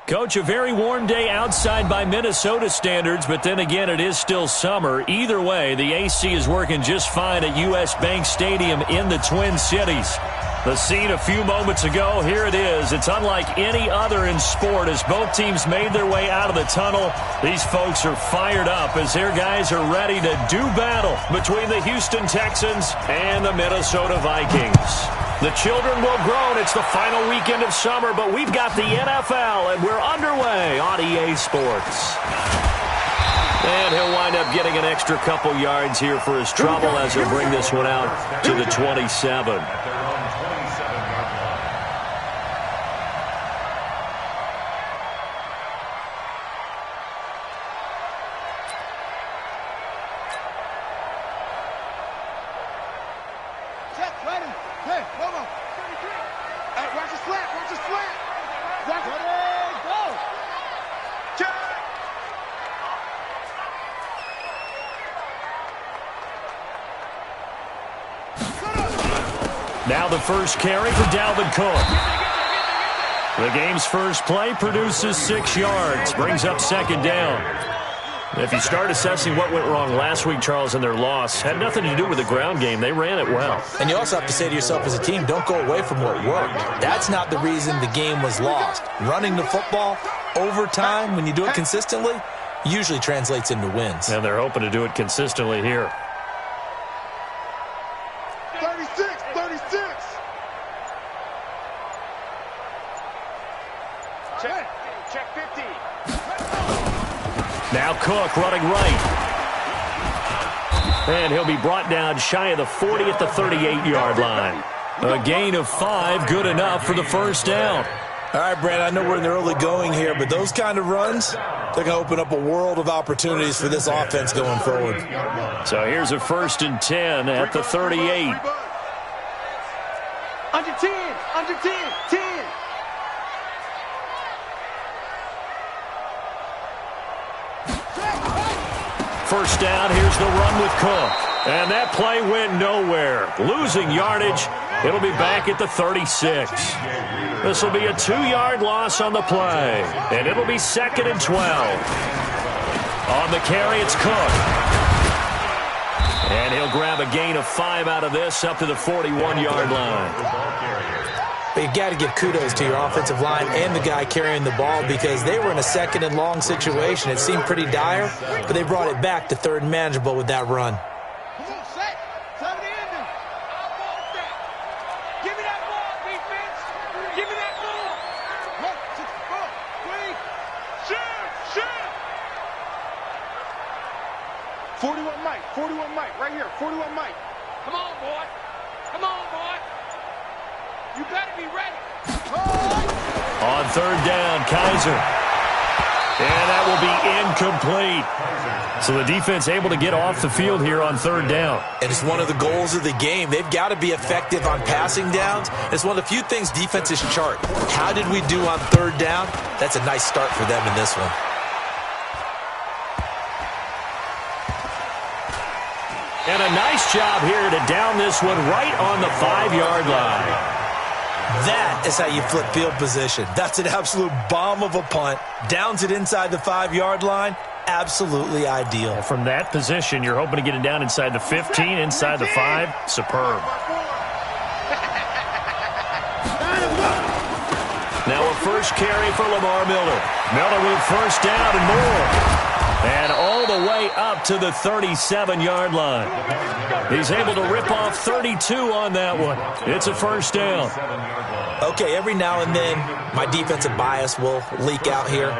Coach, a very warm day outside by Minnesota standards, but then again, it is still summer. Either way, the AC is working just fine at U.S. Bank Stadium in the Twin Cities. The scene a few moments ago, here it is. It's unlike any other in sport as both teams made their way out of the tunnel. These folks are fired up as their guys are ready to do battle between the Houston Texans and the Minnesota Vikings. The children will groan. It's the final weekend of summer, but we've got the NFL, and we're underway on EA Sports. And he'll wind up getting an extra couple yards here for his trouble as he'll bring this one out to the 27. Now the first carry for Dalvin Cook. The game's first play produces 6 yards, brings up second down. If you start assessing what went wrong last week, Charles, in their loss, had nothing to do with the ground game. They ran it well. And you also have to say to yourself as a team, don't go away from what worked. That's not the reason the game was lost. Running the football over time, when you do it consistently, usually translates into wins. And they're hoping to do it consistently here. 36. Check 50. Now Cook running right. And he'll be brought down shy of the 40 at the 38-yard line. A gain of 5, good enough for the first down. All right, Brad, I know we're in the early going here, but those kind of runs, they're going to open up a world of opportunities for this offense going forward. So here's a 1st and 10 at the 38. Under 10, 10. First down, here's the run with Cook. And that play went nowhere. Losing yardage, it'll be back at the 36. This will be a 2-yard loss on the play. And it'll be 2nd and 12. On the carry, it's Cook. And he'll grab a gain of 5 out of this up to the 41-yard line. But you've got to give kudos to your offensive line and the guy carrying the ball because they were in a 2nd and long situation. It seemed pretty dire, but they brought it back to 3rd and manageable with that run. Come on, set. Time to end it. I want that. Give me that ball, defense. Give me that ball. 1, 2, 4, 3. Shoot. 41 Mike, right here. 41 Mike. Come on, boy. You better be ready. On 3rd down, Kaiser. And that will be incomplete. So the defense able to get off the field here on 3rd down. And it's one of the goals of the game. They've got to be effective on passing downs. It's one of the few things defenses chart. How did we do on 3rd down? That's a nice start for them in this one. And a nice job here to down this one right on the 5-yard line. That is how you flip field position. That's an absolute bomb of a punt. Downs it inside the 5-yard line. Absolutely ideal. And from that position, you're hoping to get it down inside the 15, inside the 5. Superb. Now a first carry for Lamar Miller. Miller with first down and more. And all the way up to the 37-yard line. He's able to rip off 32 on that one. It's a first down. Okay, every now and then, my defensive bias will leak out here.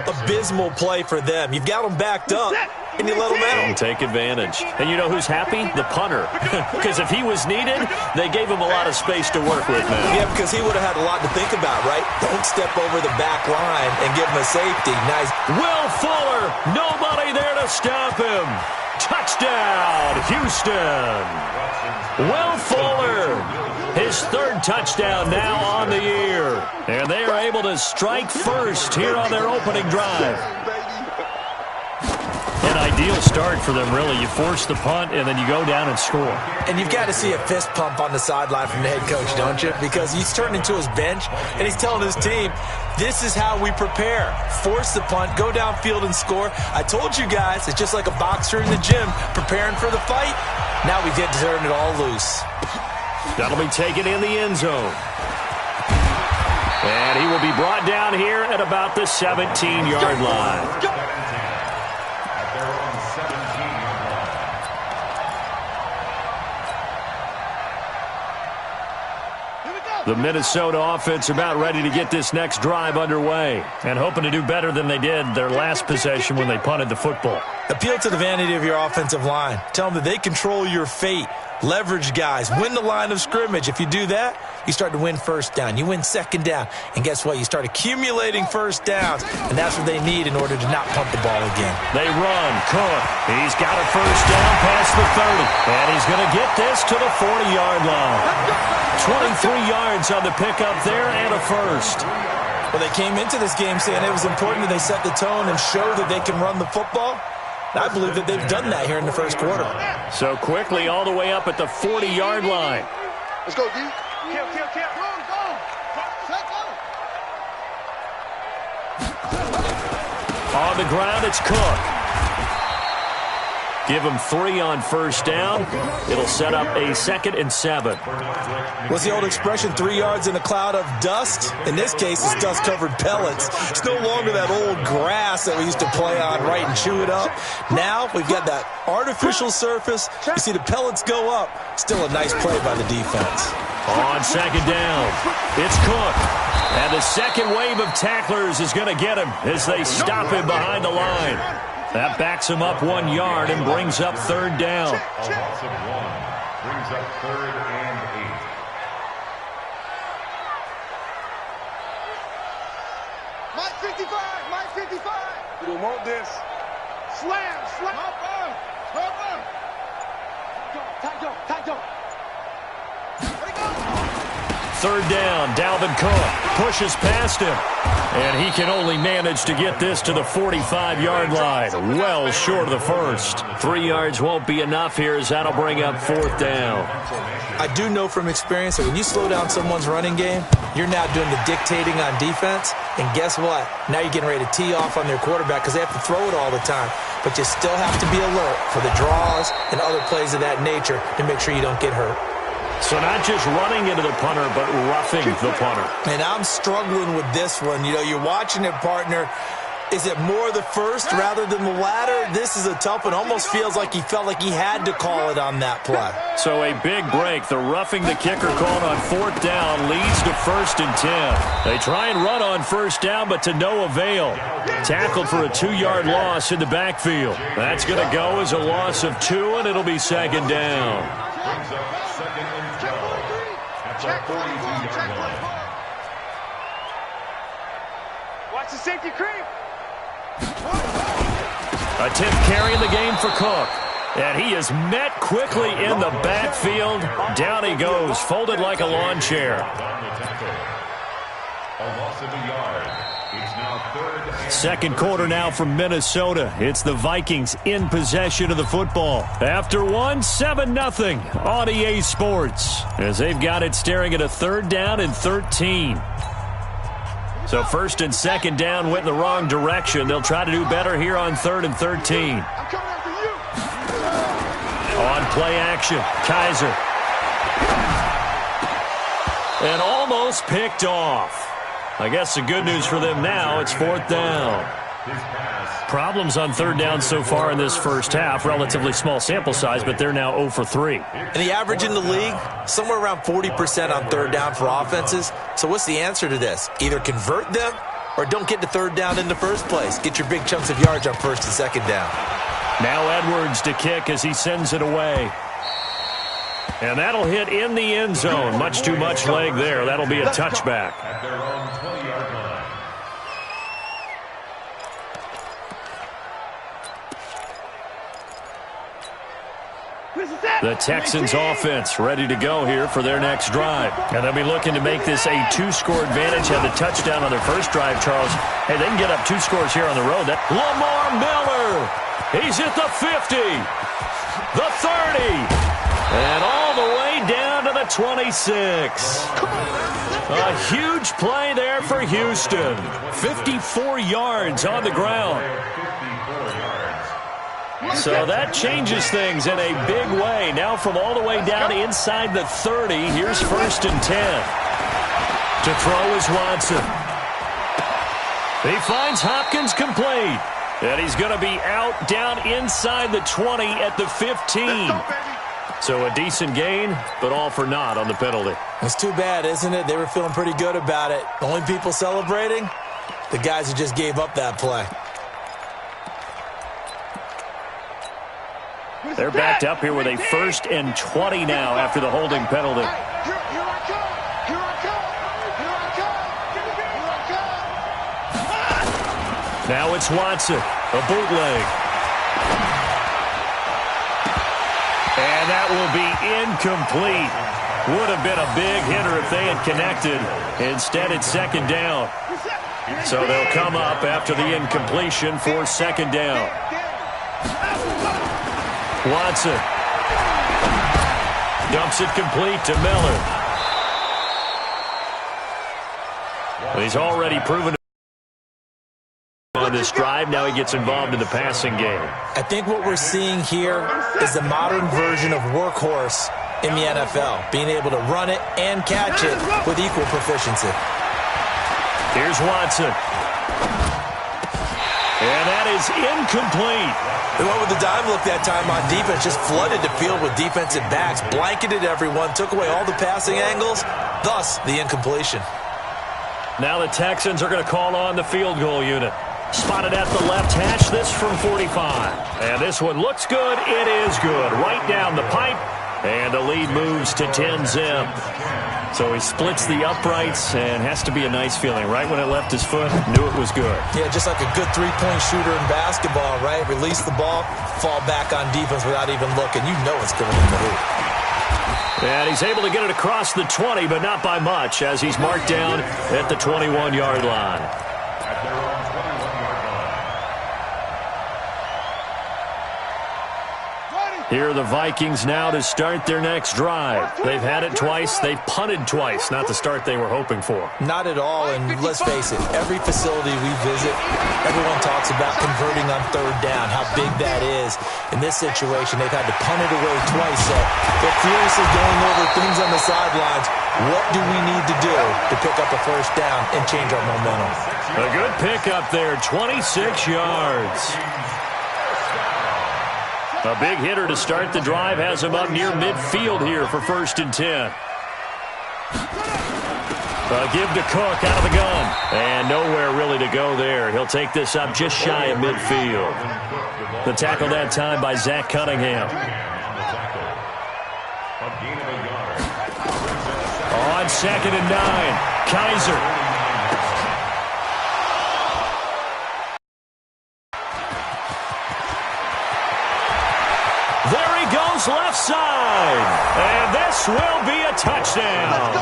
Abysmal play for them. You've got them backed up, and you let them out. And take advantage. And you know who's happy? The punter. Because if he was needed, they gave him a lot of space to work with now. Yeah, because he would have had a lot to think about, right? Don't step over the back line and give him a safety. Nice. Will Fuller, nobody there to stop him. Touchdown, Houston. Will Fuller, his 3rd touchdown now on the year. And they are able to strike first here on their opening drive. And ideal start for them, really. You force the punt, and then you go down and score. And you've got to see a fist pump on the sideline from the head coach, don't you? Because he's turned into his bench, and he's telling his team, this is how we prepare. Force the punt, go downfield and score. I told you guys, it's just like a boxer in the gym preparing for the fight. Now we get to turn it all loose. That'll be taken in the end zone. And he will be brought down here at about the 17-yard line. The Minnesota offense about ready to get this next drive underway and hoping to do better than they did their last possession when they punted the football. Appeal to the vanity of your offensive line. Tell them that they control your fate. Leverage guys. Win the line of scrimmage. If you do that, you start to win first down. You win second down. And guess what? You start accumulating first downs. And that's what they need in order to not punt the ball again. They run. Cook. He's got a first down past the 30. And he's going to get this to the 40-yard line. 23 yards on the pickup there and a first. Well, they came into this game saying it was important that they set the tone and show that they can run the football. I believe that they've done that here in the first quarter. So quickly all the way up at the 40-yard line. Let's go, D. Kill. Go. Set, go. On the ground, it's Cook. Give him 3 on first down. It'll set up a 2nd and 7. What's the old expression, 3 yards in a cloud of dust? In this case, it's dust-covered pellets. It's no longer that old grass that we used to play on, right, and chew it up. Now we've got that artificial surface. You see the pellets go up. Still a nice play by the defense. On 2nd down, it's Cook. And the second wave of tacklers is going to get him as they stop him behind the line. That backs him up 1 yard and brings up 3rd down. A loss of 1 brings up 3rd and 8. Mike 55. You don't want this. Slam. Tight go. 3rd down, Dalvin Cook pushes past him. And he can only manage to get this to the 45-yard line. Well short of the first. 3 yards won't be enough here as that'll bring up 4th down. I do know from experience that when you slow down someone's running game, you're now doing the dictating on defense. And guess what? Now you're getting ready to tee off on their quarterback because they have to throw it all the time. But you still have to be alert for the draws and other plays of that nature to make sure you don't get hurt. So not just running into the punter, but roughing the punter. And I'm struggling with this one. You know, you're watching it, partner. Is it more the first rather than the latter? This is a tough one. Almost feels like he felt like he had to call it on that play. So a big break. The roughing the kicker called on 4th down leads to 1st and 10. They try and run on 1st down, but to no avail. Tackled for a 2-yard loss in the backfield. That's going to go as a loss of 2, and it'll be 2nd down. Brings up 2nd and 12 at the 42-yard line. Watch the safety creep. Attempt carrying the game for Cook. And he is met quickly in the backfield. Down he goes, folded like a lawn chair. A loss of a yard. It's now 3rd and 2nd quarter now from Minnesota. It's the Vikings in possession of the football. After 7-0 on EA Sports. As they've got it staring at a 3rd down and 13. So 1st and 2nd down went in the wrong direction. They'll try to do better here on 3rd and 13. I'm coming after you. On play action, Kaiser. And almost picked off. I guess the good news for them now, it's 4th down. Problems on 3rd down so far in this first half. Relatively small sample size, but they're now 0 for 3. And the average in the league, somewhere around 40% on 3rd down for offenses. So what's the answer to this? Either convert them or don't get to 3rd down in the first place. Get your big chunks of yards on 1st and 2nd down. Now Edwards to kick as he sends it away. And that'll hit in the end zone. Much too much leg there. That'll be a touchback. at their own 20-yard line. This is it! The Texans offense ready to go here for their next drive. And they'll be looking to make this a two-score advantage. Had the touchdown on their first drive, Charles. Hey, they can get up 2 scores here on the road. Lamar Miller. He's at the 50. The 30. And all the way down to the 26. A huge play there for Houston. 54 yards on the ground. So that changes things in a big way. Now from all the way down inside the 30, here's 1st and 10. To throw is Watson. He finds Hopkins complete. And he's going to be out down inside the 20 at the 15. So a decent gain, but all for naught on the penalty. It's too bad, isn't it? They were feeling pretty good about it. The only people celebrating? The guys who just gave up that play. They're backed up here with a 1st and 20 now after the holding penalty. Now it's Watson, a bootleg. And that will be incomplete. Would have been a big hitter if they had connected. Instead, it's 2nd down. So they'll come up after the incompletion for 2nd down. Watson dumps it complete to Miller. He's already proven on this drive. Now he gets involved in the passing game. I think what we're seeing here is the modern version of workhorse in the NFL, being able to run it and catch it with equal proficiency. Here's Watson. And that is incomplete. They went with the dime look that time on defense, just flooded the field with defensive backs, blanketed everyone, took away all the passing angles, thus the incompletion. Now the Texans are going to call on the field goal unit. Spotted at the left hash, this from 45. And this one looks good. It is good. Right down the pipe. And the lead moves to 10-zip. So he splits the uprights and has to be a nice feeling. Right when it left his foot, knew it was good. Yeah, just like a good three-point shooter in basketball, right? Release the ball, fall back on defense without even looking. You know it's going in the hoop. And he's able to get it across the 20, but not by much, as he's marked down at the 21-yard line. Here are the Vikings now to start their next drive. They've had it twice. They've punted twice. Not the start they were hoping for. Not at all, and let's face it, every facility we visit, everyone talks about converting on 3rd down, how big that is. In this situation, they've had to punt it away twice, so they're furiously going over things on the sidelines. What do we need to do to pick up a 1st down and change our momentum? A good pickup there, 26 yards. A big hitter to start the drive has him up near midfield here for 1st and 10. A give to Cook out of the gun. And nowhere really to go there. He'll take this up just shy of midfield. The tackle that time by Zach Cunningham. On 2nd and 9, Kaiser. Left side, and this will be a touchdown.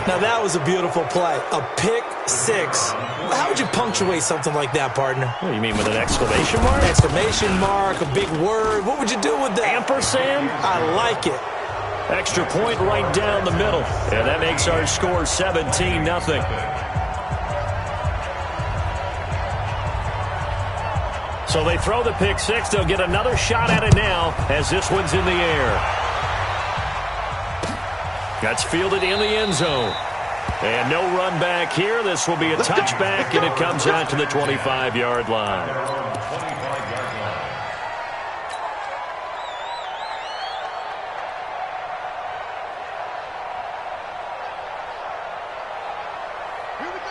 Now that was a beautiful play, a pick 6. How would you punctuate something like that, partner? What do you mean, with an exclamation mark? Exclamation mark, a big word. What would you do with that? Ampersand? I like it. Extra point right down the middle, and that makes our score 17-0. So they throw the pick 6. They'll get another shot at it now as this one's in the air. That's fielded in the end zone. And no run back here. This will be a touchback, and it comes out to the 25-yard line.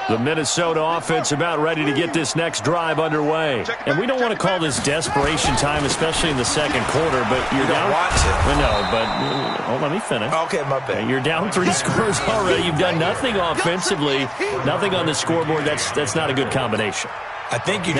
The Minnesota offense about ready to get this next drive underway. And we don't want to call this desperation time, especially in the 2nd quarter, but you're down. No, but let me finish. Okay, my bad. You're down 3 scores already. You've done nothing offensively, nothing on the scoreboard. That's not a good combination. I think you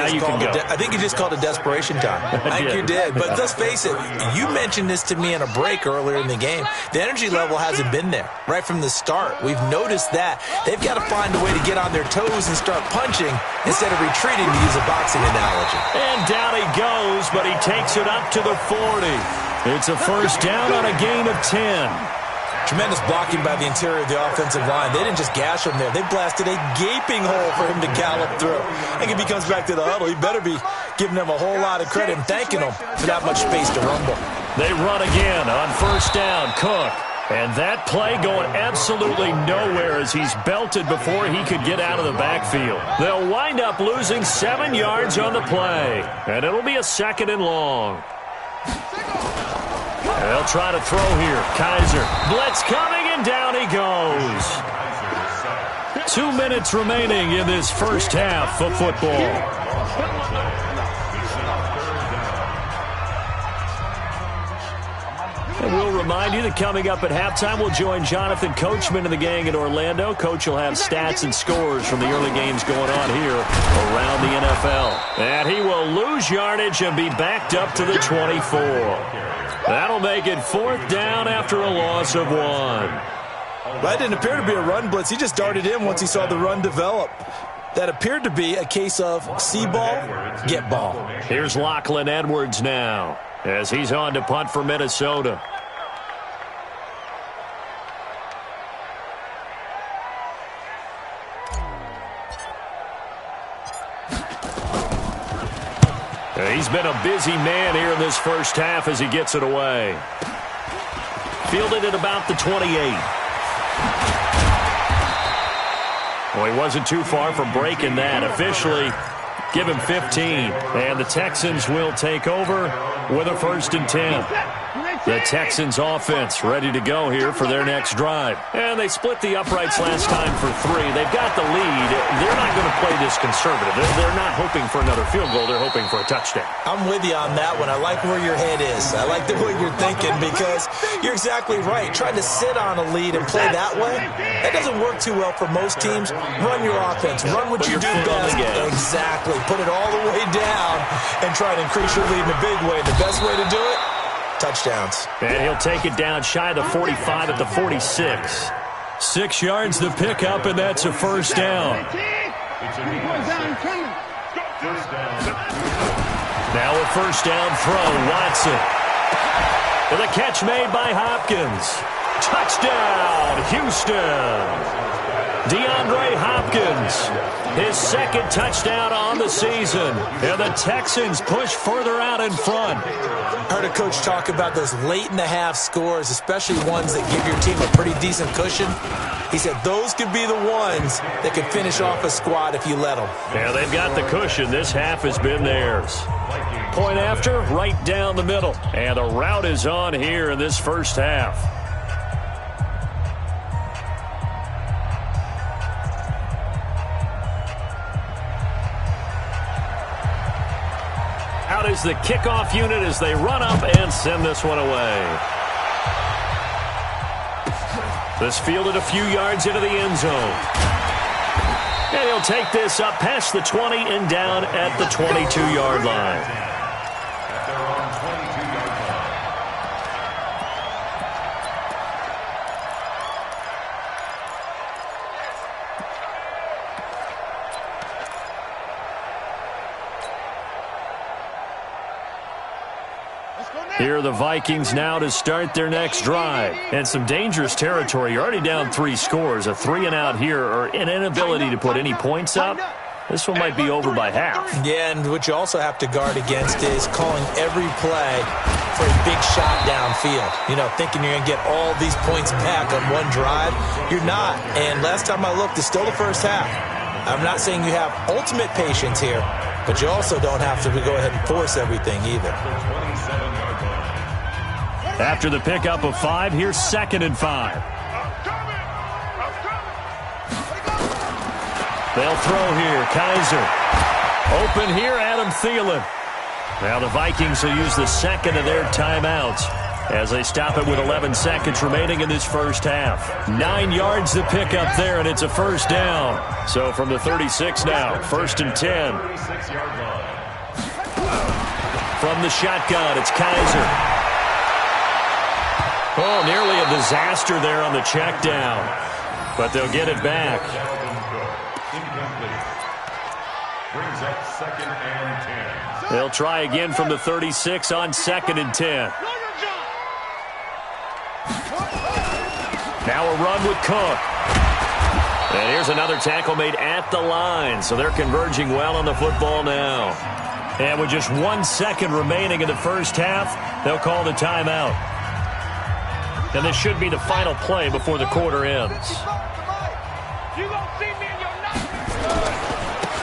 just called a desperation time. I think you did. But let's face it, you mentioned this to me in a break earlier in the game. The energy level hasn't been there right from the start. We've noticed that. They've got to find a way to get on their toes and start punching instead of retreating, to use a boxing analogy. And down he goes, but he takes it up to the 40. It's a first down on a gain of 10. Tremendous blocking by the interior of the offensive line. They didn't just gash him there. They blasted a gaping hole for him to gallop through. I think if he comes back to the huddle, he better be giving them a whole lot of credit and thanking them for that much space to rumble. They run again on first down. Cook. And that play going absolutely nowhere as he's belted before he could get out of the backfield. They'll wind up losing 7 yards on the play. And it'll be a 2nd and long. They'll try to throw here. Kaiser. Blitz coming, and down he goes. 2 minutes remaining in this first half of football. And we'll remind you that coming up at halftime, we'll join Jonathan Coachman and the gang in Orlando. Coach will have stats and scores from the early games going on here around the NFL. And he will lose yardage and be backed up to the 24. That'll make it 4th down after a loss of 1. That didn't appear to be a run blitz. He just darted in once he saw the run develop. That appeared to be a case of see ball, get ball. Here's Lachlan Edwards now as he's on to punt for Minnesota. He's been a busy man here in this first half as he gets it away. Fielded at about the 28. Well, he wasn't too far from breaking that. Officially, give him 15. And the Texans will take over with a 1st and 10. The Texans offense ready to go here for their next drive. And they split the uprights last time for 3. They've got the lead. They're not going to play this conservative. They're not hoping for another field goal. They're hoping for a touchdown. I'm with you on that one. I like where your head is. I like the way you're thinking because you're exactly right. Trying to sit on a lead and play that way, that doesn't work too well for most teams. Run your offense. Run what you do best. Exactly. Put it all the way down and try to increase your lead in a big way. The best way to do it? Touchdowns. And he'll take it down shy of the 45 at the 46. 6 yards the pickup, and that's a first down. Now a first down throw. Watson. And the catch made by Hopkins. Touchdown, Houston. DeAndre Hopkins, his 2nd touchdown on the season. And the Texans push further out in front. I heard a coach talk about those late-in-the-half scores, especially ones that give your team a pretty decent cushion. He said those could be the ones that could finish off a squad if you let them. Yeah, they've got the cushion. This half has been theirs. Point after, right down the middle. And the route is on here in this first half. Out is the kickoff unit as they run up and send this one away. This fielded a few yards into the end zone. And he'll take this up past the 20 and down at the 22-yard line. Here are the Vikings now to start their next drive. And some dangerous territory. You're already down 3 scores. A 3-and-out here or an inability to put any points up. This one might be over by half. Yeah, and what you also have to guard against is calling every play for a big shot downfield. You know, thinking you're going to get all these points back on one drive. You're not. And last time I looked, it's still the first half. I'm not saying you have ultimate patience here, but you also don't have to go ahead and force everything either. After the pickup of 5, here's 2nd and 5. They'll throw here. Kaiser. Open here, Adam Thielen. Now the Vikings will use the 2nd of their timeouts. as they stop it with 11 seconds remaining in this first half. 9 yards to pick up there, and it's a first down. So from the 36 now, 1st and 10. From the shotgun, it's Kaiser. Oh, nearly a disaster there on the check down, but they'll get it back. Brings up 2nd and 10. They'll try again from the 36 on 2nd and 10. Now a run with Cook. And here's another tackle made at the line, so they're converging well on the football now. And with just 1 second remaining in the first half, they'll call the timeout. And this should be the final play before the quarter ends.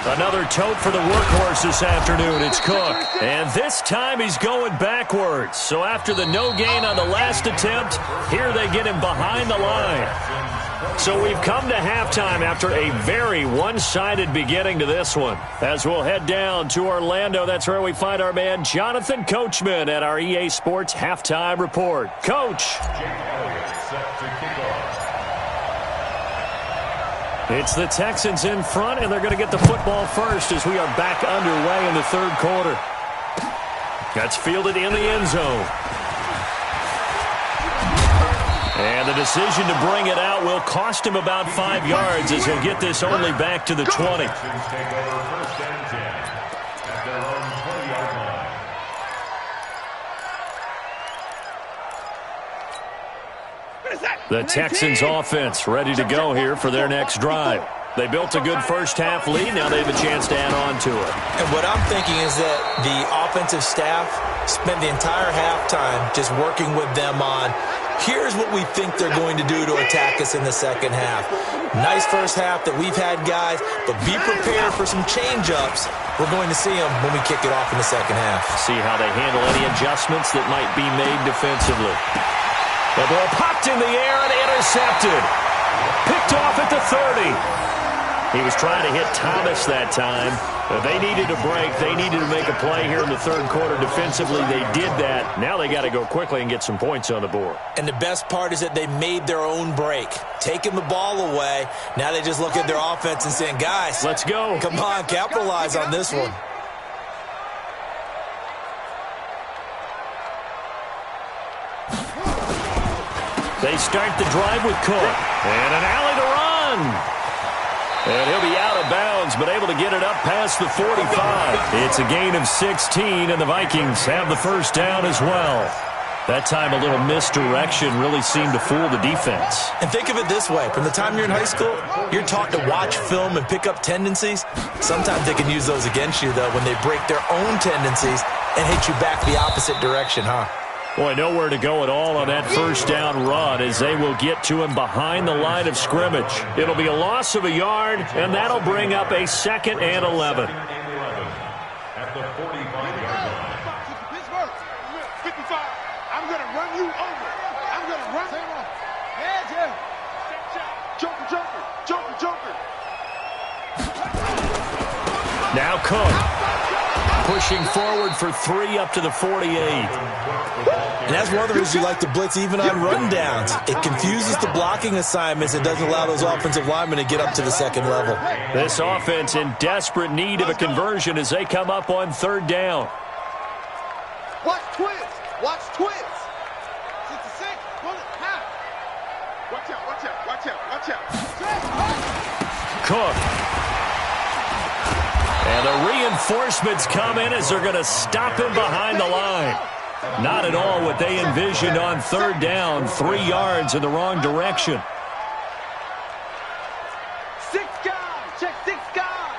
Another tote for the workhorse this afternoon. It's Cook. And this time he's going backwards. So after the no gain on the last attempt, here they get him behind the line. So we've come to halftime after a very one-sided beginning to this one. As we'll head down to Orlando, that's where we find our man Jonathan Coachman at our EA Sports Halftime Report. Coach. Set to kick off. It's the Texans in front, and they're going to get the football first as we are back underway in the third quarter. That's fielded in the end zone. And the decision to bring it out will cost him about 5 yards as he'll get this only back to the 20. Texans take over 1st and 10 at their own 20-yard line. The Texans offense ready to go here for their next drive. They built a good first half lead. Now they have a chance to add on to it. And what I'm thinking is that the offensive staff spent the entire halftime just working with them on, here's what we think they're going to do to attack us in the second half. Nice first half that we've had, guys, but be prepared for some change-ups. We're going to see them when we kick it off in the second half. See how they handle any adjustments that might be made defensively. The ball popped in the air and intercepted. Picked off at the 30. He was trying to hit Thomas that time. But they needed a break. They needed to make a play here in the third quarter defensively. They did that. Now they got to go quickly and get some points on the board. And the best part is that they made their own break. Taking the ball away. Now they just look at their offense and saying, guys, let's go. Come on, capitalize on this one. They start the drive with Cook. And an alley to run. And he'll be out of bounds, but able to get it up past the 45. It's a gain of 16, and the Vikings have the first down as well. That time a little misdirection really seemed to fool the defense. And think of it this way. From the time you're in high school, you're taught to watch film and pick up tendencies. Sometimes they can use those against you, though, when they break their own tendencies and hit you back the opposite direction, huh? Boy, nowhere to go at all on that first down run as they will get to him behind the line of scrimmage. It'll be a loss of a yard, and that'll bring up a 2nd and 11. At the 45-yard line. Pittsburgh, 55. I'm going to run you over. I'm going to run you over. Yeah. Joker. Now Cook. Pushing forward for 3 up to the 48. And that's one of the reasons you like to blitz even on rundowns. It confuses the blocking assignments. It doesn't allow those offensive linemen to get up to the second level. This offense in desperate need of a conversion as they come up on 3rd down. Watch twins. 66, bullet, half. Watch out. Cook. And the reinforcements come in as they're going to stop him behind the line. Not at all what they envisioned on 3rd down. 3 yards in the wrong direction. 6 guys. Check 6 guys.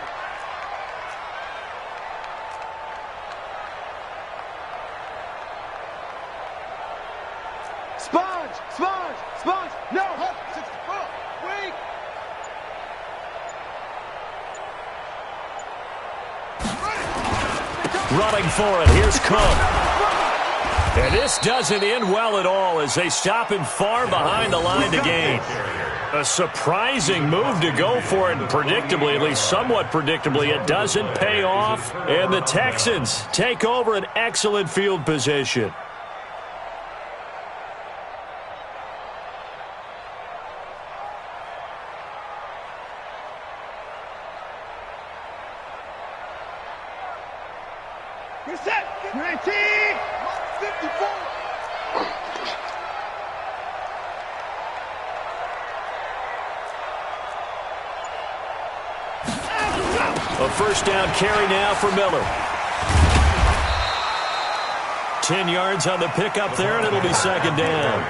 Sponge. No. 64. Wait. Running for it. Here's Cook. And this doesn't end well at all as they stop him far behind the line to gain. A surprising move to go for it, and predictably, at least somewhat predictably, it doesn't pay off. And the Texans take over an excellent field position. Get set. 19. 54. A first down carry now for Miller. 10 yards on the pickup there, and it'll be second down.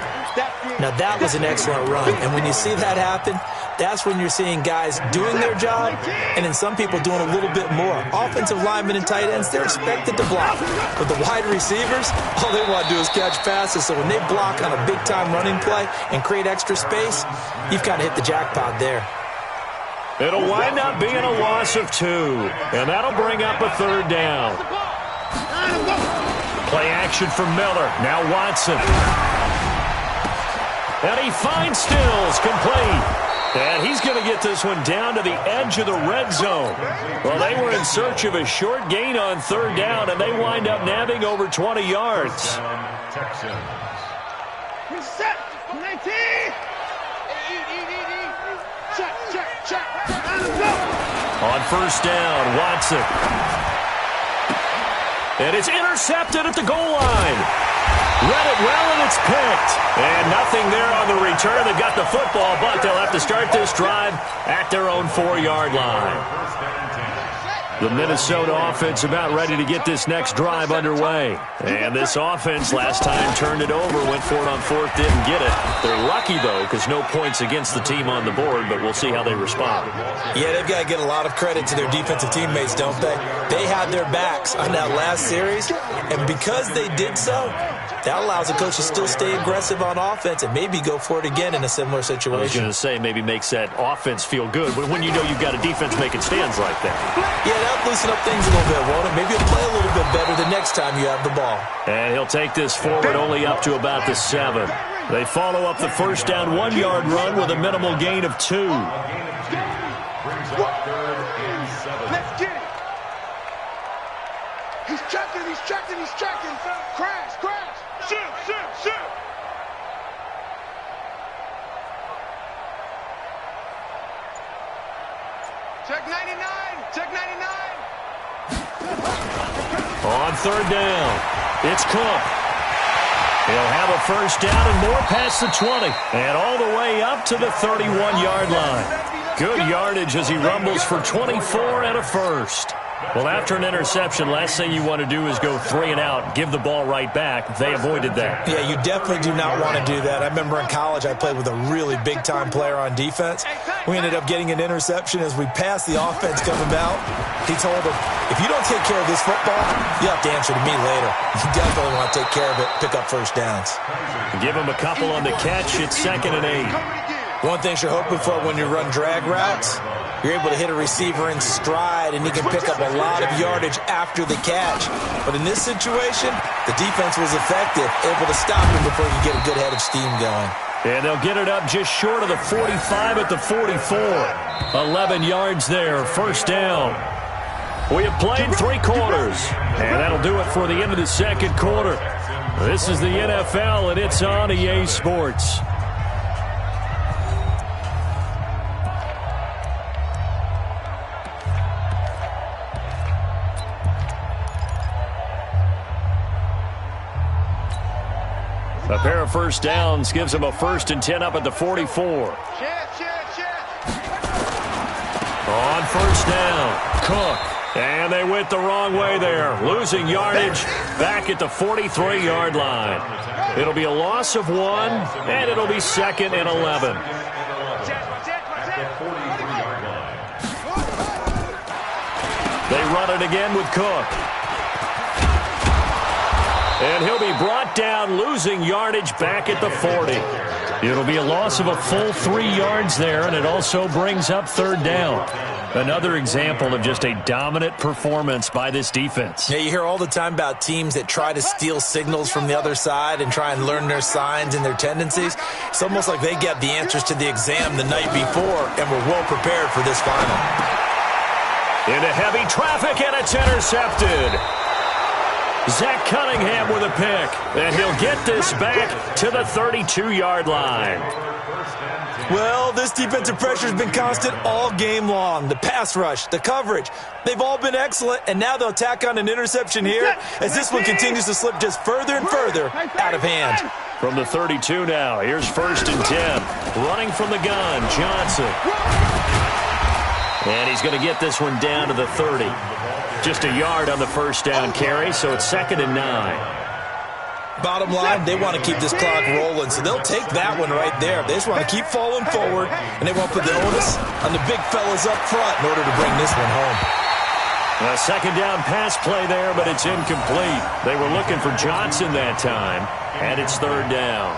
Now, that was an excellent run, and when you see that happen, that's when you're seeing guys doing their job, and then some people doing a little bit more. Offensive linemen and tight ends, they're expected to block. But the wide receivers, all they want to do is catch passes, so when they block on a big-time running play and create extra space, you've kind of hit the jackpot there. It'll wind up being a loss of 2, and that'll bring up a third down. Play action for Miller. Now Watson. And he finds Stills, complete. And he's going to get this one down to the edge of the red zone. Well, they were in search of a short gain on third down, and they wind up nabbing over 20 yards. Set. 19. Check. On first down, Watson. And it's intercepted at the goal line. Read it well, and it's picked. And nothing there on the return. They got the football, but they'll have to start this drive at their own 4-yard line. The Minnesota offense about ready to get this next drive underway. And this offense last time turned it over, went for it on fourth, didn't get it. They're lucky, though, because no points against the team on the board, but we'll see how they respond. Yeah, they've got to get a lot of credit to their defensive teammates, don't they? They had their backs on that last series, and because they did so, that allows the coach to still stay aggressive on offense and maybe go for it again in a similar situation. I was going to say maybe makes that offense feel good when you know you've got a defense making stands like that. Yeah, that'll loosen up things a little bit, won't it? Maybe you'll play a little bit better the next time you have the ball. And he'll take this forward only up to about the 7. They follow up the first down 1-yard run with a minimal gain of 2. Let's get it. He's checking. Crash. Shoot. Check 99. On third down, it's Cook. He'll have a first down and more past the 20. And all the way up to the 31-yard line. Good yardage as he rumbles for 24 and a first. Well, after an interception, last thing you want to do is go 3 and out, give the ball right back. They avoided that. Yeah, you definitely do not want to do that. I remember in college I played with a really big-time player on defense. We ended up getting an interception as we passed the offense coming out. He told him, if you don't take care of this football, you have to answer to me later. You definitely want to take care of it, pick up first downs. Give him a couple on the catch. It's 2nd and 8. One thing you're hoping for when you run drag routes, you're able to hit a receiver in stride, and he can pick up a lot of yardage after the catch. But in this situation, the defense was effective, able to stop him before he could get a good head of steam going. And they'll get it up just short of the 45 at the 44. 11 yards there, first down. We have played 3 quarters, and that'll do it for the end of the second quarter. This is the NFL, and it's on EA Sports. A pair of first downs gives him a 1st and 10 up at the 44. On first down, Cook. And they went the wrong way there, losing yardage back at the 43-yard line. It'll be a loss of 1, and it'll be 2nd and 11. They run it again with Cook. And he'll be brought down, losing yardage back at the 40. It'll be a loss of a full 3 yards there, and it also brings up third down. Another example of just a dominant performance by this defense. Yeah, you hear all the time about teams that try to steal signals from the other side and try and learn their signs and their tendencies. It's almost like they get the answers to the exam the night before and were well prepared for this final. Into heavy traffic, and it's intercepted. Zach Cunningham with a pick, and he'll get this back to the 32-yard line. Well, this defensive pressure has been constant all game long. The pass rush, the coverage, they've all been excellent, and now they'll tack on an interception here as this one continues to slip just further and further out of hand. From the 32 now, here's 1st and 10. Running from the gun, Johnson. And he's going to get this one down to the 30. Just a yard on the first down carry, so it's 2nd and 9. Bottom line, they want to keep this clock rolling, so they'll take that one right there. They just want to keep falling forward, and they want to put the onus on the big fellas up front in order to bring this one home. A 2nd down pass play there, but it's incomplete. They were looking for Johnson that time, and it's 3rd down.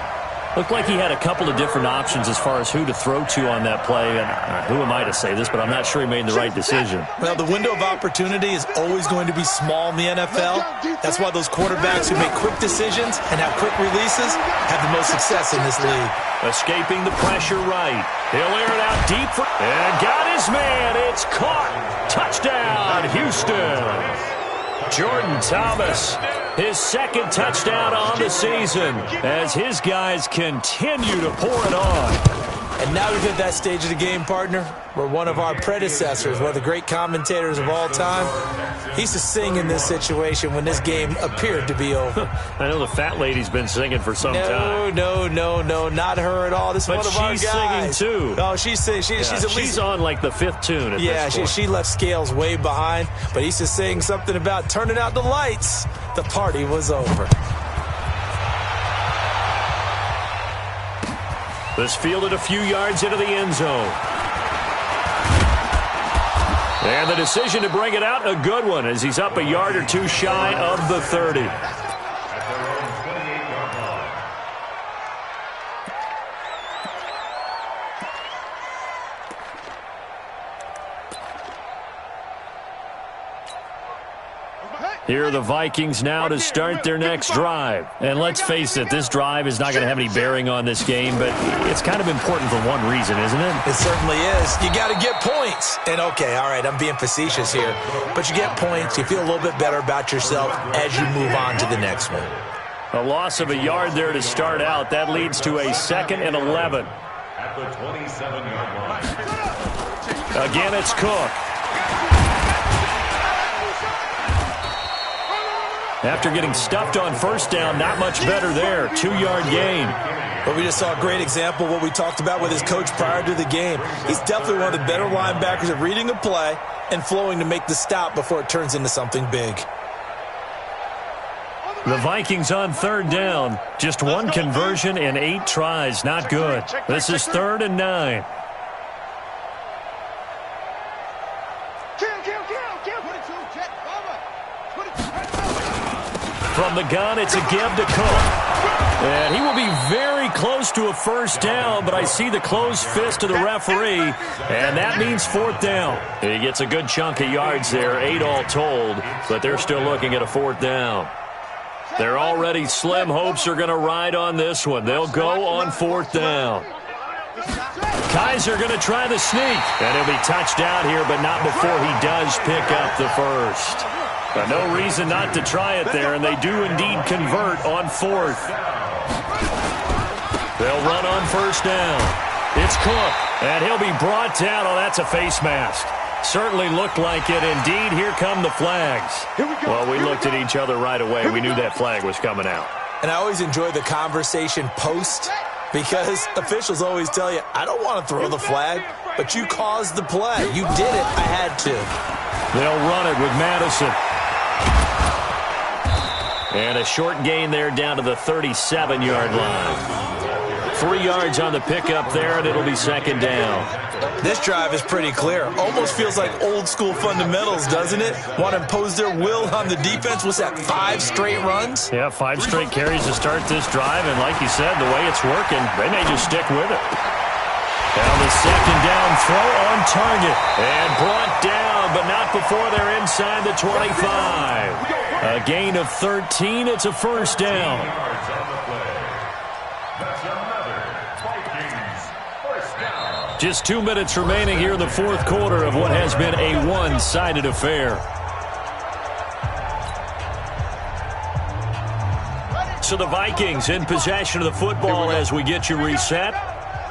Looked like he had a couple of different options as far as who to throw to on that play. And who am I to say this, but I'm not sure he made the right decision. Well, the window of opportunity is always going to be small in the NFL. That's why those quarterbacks who make quick decisions and have quick releases have the most success in this league. Escaping the pressure right. He'll air it out deep and got his man. It's caught. Touchdown, Houston. Jordan Thomas, his 2nd touchdown on the season as his guys continue to pour it on. And now we've hit that stage of the game, partner, where one of our predecessors, one of the great commentators of all time, he used to sing in this situation when this game appeared to be over. I know the fat lady's been singing for some time. No, not her at all. This is one of our guys. But she's singing, too. No, she's at least... She's on, like, the 5th tune at this point. She left Scales way behind, but he used to sing something about turning out the lights. The party was over. This fielded a few yards into the end zone. And the decision to bring it out, a good one, as he's up a yard or two shy of the 30. Here are the Vikings now to start their next drive. And let's face it, this drive is not going to have any bearing on this game, but it's kind of important for one reason, isn't it? It certainly is. You got to get points. And, okay, all right, I'm being facetious here. But you get points. You feel a little bit better about yourself as you move on to the next one. A loss of a yard there to start out. That leads to a 2nd and 11. At the 27-yard line. Again, it's Cook. After getting stuffed on first down, not much better there. 2-yard gain. But we just saw a great example of what we talked about with his coach prior to the game. He's definitely one of the better linebackers at reading a play and flowing to make the stop before it turns into something big. The Vikings on 3rd down. Just one conversion in 8 tries. Not good. This is 3rd and 9. From the gun, it's a give to Cook. And he will be very close to a first down, but I see the closed fist of the referee, and that means 4th down. He gets a good chunk of yards there, 8 all told, but they're still looking at a 4th down. Their already slim hopes are going to ride on this one. They'll go on 4th down. Kaiser going to try the sneak, and he'll be touched out here, but not before he does pick up the first. But no reason not to try it there, and they do indeed convert on 4th. They'll run on 1st down. It's Cook, and he'll be brought down. Oh, that's a face mask. Certainly looked like it. Indeed, here come the flags. Well, we looked at each other right away. We knew that flag was coming out. And I always enjoy the conversation post because officials always tell you, I don't want to throw the flag, but you caused the play. You did it. I had to. They'll run it with Madison. And a short gain there down to the 37-yard line. 3 yards on the pickup there, and it'll be 2nd down. This drive is pretty clear. Almost feels like old-school fundamentals, doesn't it? Want to impose their will on the defense. What's that, 5 straight runs? Yeah, 5 straight carries to start this drive, and like you said, the way it's working, they may just stick with it. Down the 2nd down throw on target. And brought down, but not before they're inside the 25. A gain of 13. It's a 1st down. Just 2 minutes remaining here in the 4th quarter of what has been a one-sided affair. So the Vikings in possession of the football as we get you reset.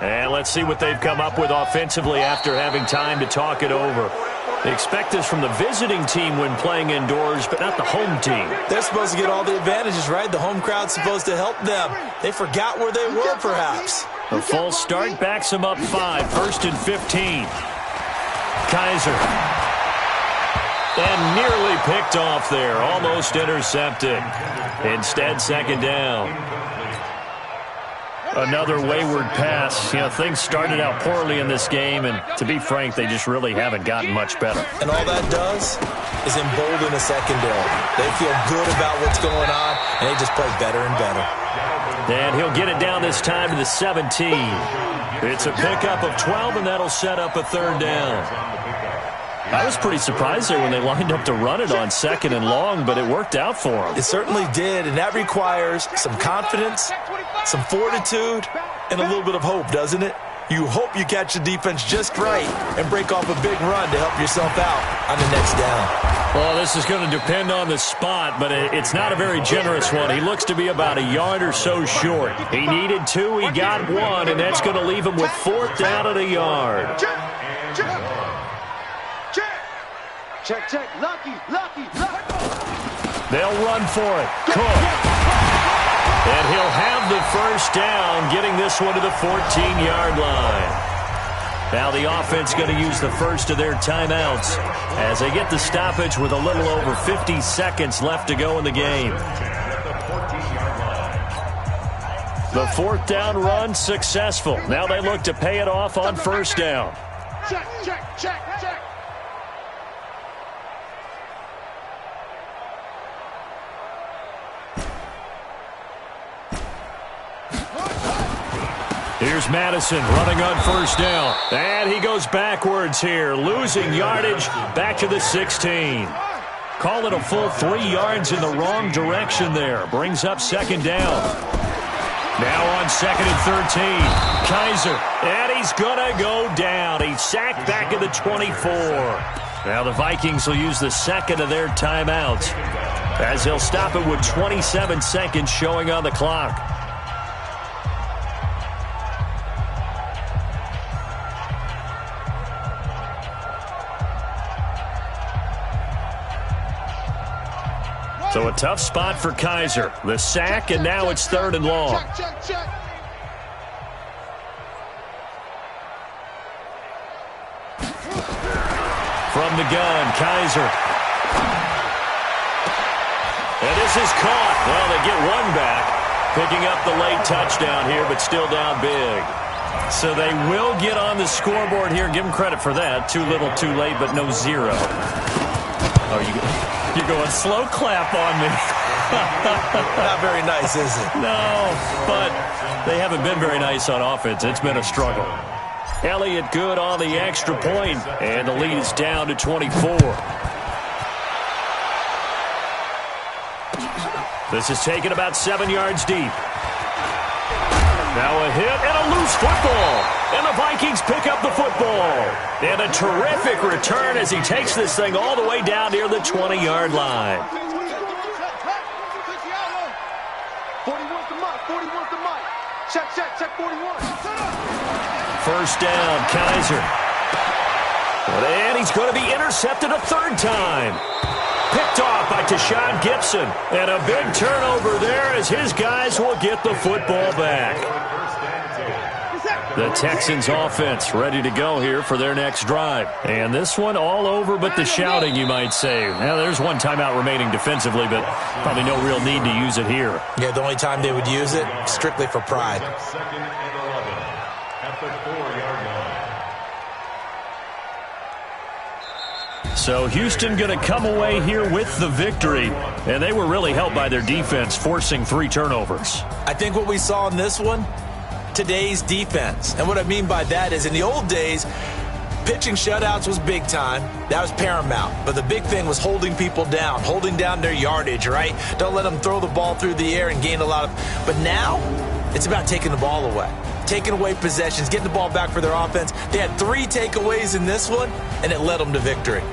And let's see what they've come up with offensively after having time to talk it over. They expect this from the visiting team when playing indoors, but not the home team. They're supposed to get all the advantages, right? The home crowd's supposed to help them. They forgot where they were, perhaps. A false start backs them up 5, 1st and 15. Kaiser. And nearly picked off there, almost intercepted. Instead, 2nd down. Another wayward pass. You know, things started out poorly in this game, and to be frank, they just really haven't gotten much better. And all that does is embolden a secondary. They feel good about what's going on, and they just play better and better. And he'll get it down this time to the 17. It's a pickup of 12, and that'll set up a 3rd down. I was pretty surprised there when they lined up to run it on 2nd and long, but it worked out for them. It certainly did, and that requires some confidence, some fortitude, and a little bit of hope, doesn't it? You hope you catch the defense just right and break off a big run to help yourself out on the next down. Well, this is going to depend on the spot, but it's not a very generous one. He looks to be about a yard or so short. He needed 2, he got 1, and that's going to leave him with 4th down at a yard. Check, check, lucky. They'll run for it. Cook. And he'll have the 1st down, getting this one to the 14-yard line. Now the offense going to use the first of their timeouts as they get the stoppage with a little over 50 seconds left to go in the game. The 4th down run successful. Now they look to pay it off on 1st down. Check. Here's Madison running on 1st down. And he goes backwards here, losing yardage back to the 16. Call it a full 3 yards in the wrong direction there. Brings up 2nd down. Now on 2nd and 13. Kaiser. And he's going to go down. He's sacked back at the 24. Now the Vikings will use the 2nd of their timeouts as they'll stop it with 27 seconds showing on the clock. So a tough spot for Kaiser. The sack, and now it's 3rd and long. Check. From the gun, Kaiser. And this is caught. Well, they get 1 back. Picking up the late touchdown here, but still down big. So they will get on the scoreboard here. Give them credit for that. Too little, too late, but no 0. Oh, you're going slow clap on me. Not very nice, is it? No, but they haven't been very nice on offense. It's been a struggle. Elliott good on the extra point, and the lead is down to 24. This is taken about 7 yards deep. Now a hit and a loose football. And the Vikings pick up the football. And a terrific return as he takes this thing all the way down near the 20-yard line. 41's the mark. Check, 41. 1st down, Kaiser. And he's going to be intercepted a 3rd time. Picked off by Tashawn Gibson. And a big turnover there as his guys will get the football back. The Texans offense ready to go here for their next drive. And this one all over but the shouting, you might say. Now, there's 1 timeout remaining defensively, but probably no real need to use it here. Yeah, the only time they would use it, strictly for pride. 2nd and 11 at the 4-yard line. So Houston going to come away here with the victory. And they were really helped by their defense, forcing 3 turnovers. I think what we saw in this one, today's defense. And what I mean by that is in the old days, pitching shutouts was big time. That was paramount. But the big thing was holding people down, holding down their yardage, right? Don't let them throw the ball through the air and gain a lot of... But now, it's about taking the ball away. Taking away possessions, getting the ball back for their offense. They had 3 takeaways in this one, and it led them to victory.